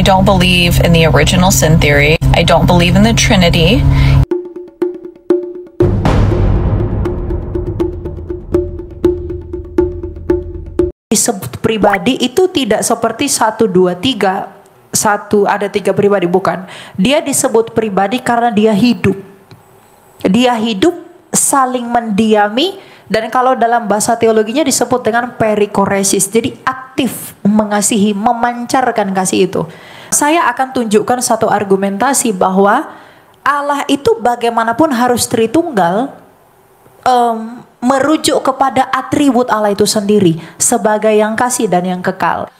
I don't believe in the original sin theory. I don't believe in the Trinity. Disebut pribadi itu tidak seperti 1, 2, 3. Satu ada 3 pribadi, bukan. Dia disebut pribadi karena dia hidup. Dia hidup saling mendiami, dan kalau dalam bahasa teologinya disebut dengan perikoresis. Jadi aktif mengasihi, memancarkan kasih itu. Saya akan tunjukkan satu argumentasi bahwa Allah itu bagaimanapun harus Tritunggal, merujuk kepada atribut Allah itu sendiri sebagai yang kasih dan yang kekal.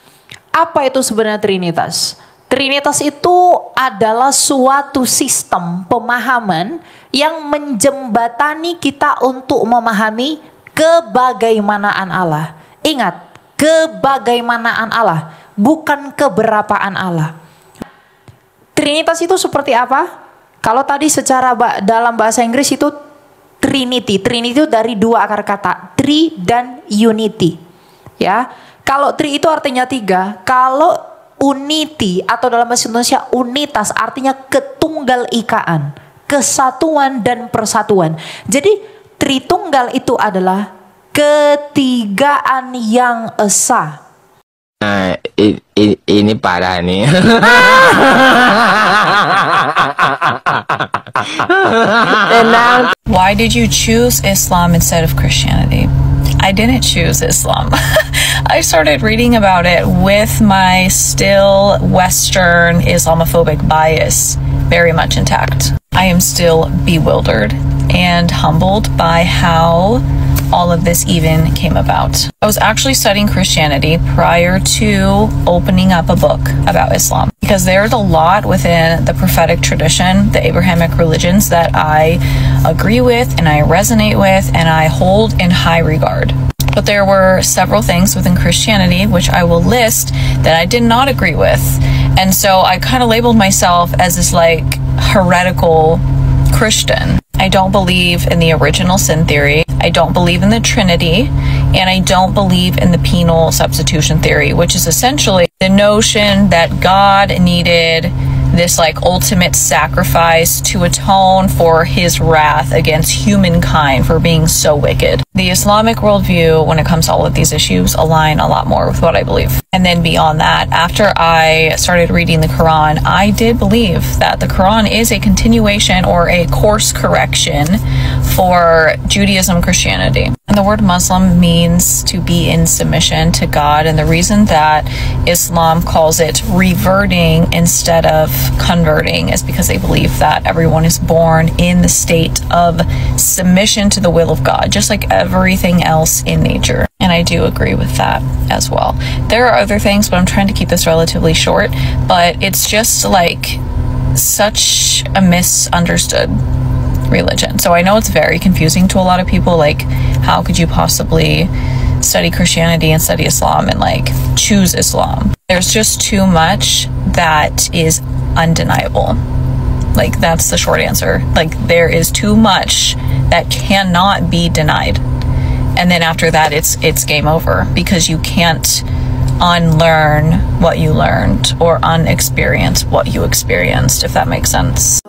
Apa itu sebenarnya Trinitas? Trinitas itu adalah suatu sistem pemahaman yang menjembatani kita untuk memahami kebagaimanaan Allah. Ingat, kebagaimanaan Allah, bukan keberapaan Allah. Trinitas itu seperti apa? Kalau tadi secara dalam bahasa Inggris itu Trinity. Trinity itu dari 2 akar kata, tri dan unity. Ya, kalau tri itu artinya 3, kalau unity atau dalam bahasa Indonesia unitas artinya ketunggal ikaan, kesatuan dan persatuan. Jadi Tritunggal itu adalah ketigaan yang esa. Ini parah nih. Why did you choose Islam instead of Christianity? I didn't choose Islam. I started reading about it with my still Western Islamophobic bias very much intact. I am still bewildered and humbled by how all of this even came about. I was actually studying Christianity prior to opening up a book about Islam, because there's a lot within the prophetic tradition, the Abrahamic religions, that I agree with and I resonate with and I hold in high regard. But there were several things within Christianity which I will list that I did not agree with. And so I kind of labeled myself as this like heretical Christian. I don't believe in the original sin theory. I don't believe in the Trinity. And I don't believe in the penal substitution theory, which is essentially the notion that God needed this like ultimate sacrifice to atone for his wrath against humankind for being so wicked. The Islamic worldview, when it comes to all of these issues, align a lot more with what I believe. And then beyond that, after I started reading the Quran, I did believe that the Quran is a continuation or a course correction for Judaism, Christianity. And the word Muslim means to be in submission to God. And the reason that Islam calls it reverting instead of converting is because they believe that everyone is born in the state of submission to the will of God, just like everything else in nature. And I do agree with that as well. There are other things, but I'm trying to keep this relatively short, but it's just like such a misunderstood religion. So I know it's very confusing to a lot of people, like how could you possibly study Christianity and study Islam and like choose Islam? There's just too much that is undeniable. Like that's the short answer. Like there is too much that cannot be denied. And then after that it's game over, because you can't unlearn what you learned or unexperience what you experienced, if that makes sense.